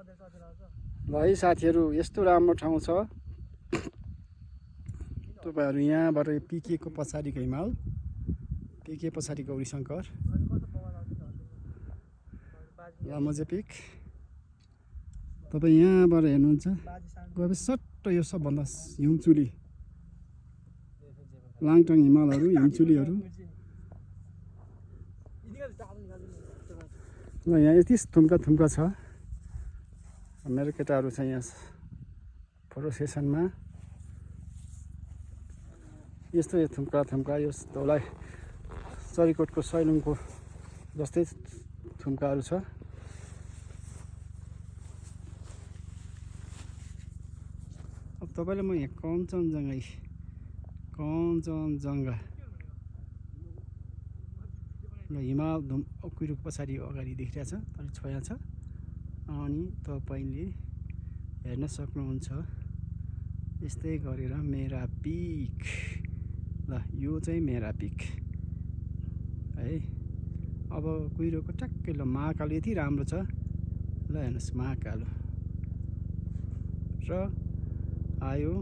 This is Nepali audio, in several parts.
ल है साथीहरू, यस्तो राम्रो ठाउँ छ। तपाईँहरू यहाँबाट पिकेको पछाडिको हिमाल, पिके पछाडि गौरीशङ्कर, लामोजे पिक। तपाईँ यहाँबाट हेर्नुहुन्छ गएपछि सट्ट यो सबभन्दा हिमचुली लाङटाङ हिमालहरू, हिमचुलीहरू। ल यहाँ यति थुम्का छ। मेरो केटाहरू छ यहाँ फोटो सेसनमा। यस्तो यो थुम्का यो धौलाई चरीकोटको सैलुङको जस्तै थुम्काहरू छ। अब तपाईँलाई म यहाँ कञ्चनजङ्घा ल हिमाल कुहिरोको पछाडि अगाडि देखिरहेको छ, अलिक छोया छ। अनि तपाईँले हेर्न सक्नुहुन्छ यस्तै गरेर मेरा पिक। ल यो चाहिँ मेरा पिक है। अब कुहिरोको ट्याक्कै ल महाकाल यति राम्रो छ। ल हेर्नुहोस् महाकाल र आयो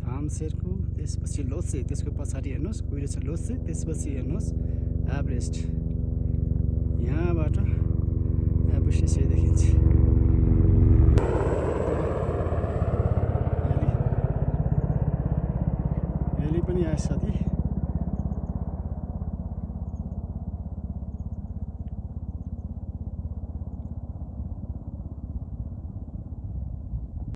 धामसेरको, त्यसपछि लोत्से, त्यसको पछाडि हेर्नुहोस् कुहिरो छ लोत्से, त्यसपछि हेर्नुहोस् एभरेस्ट। यहाँबाट एभरेस्ट यसरी देखिन्छ। हेली पनि आयो साथी।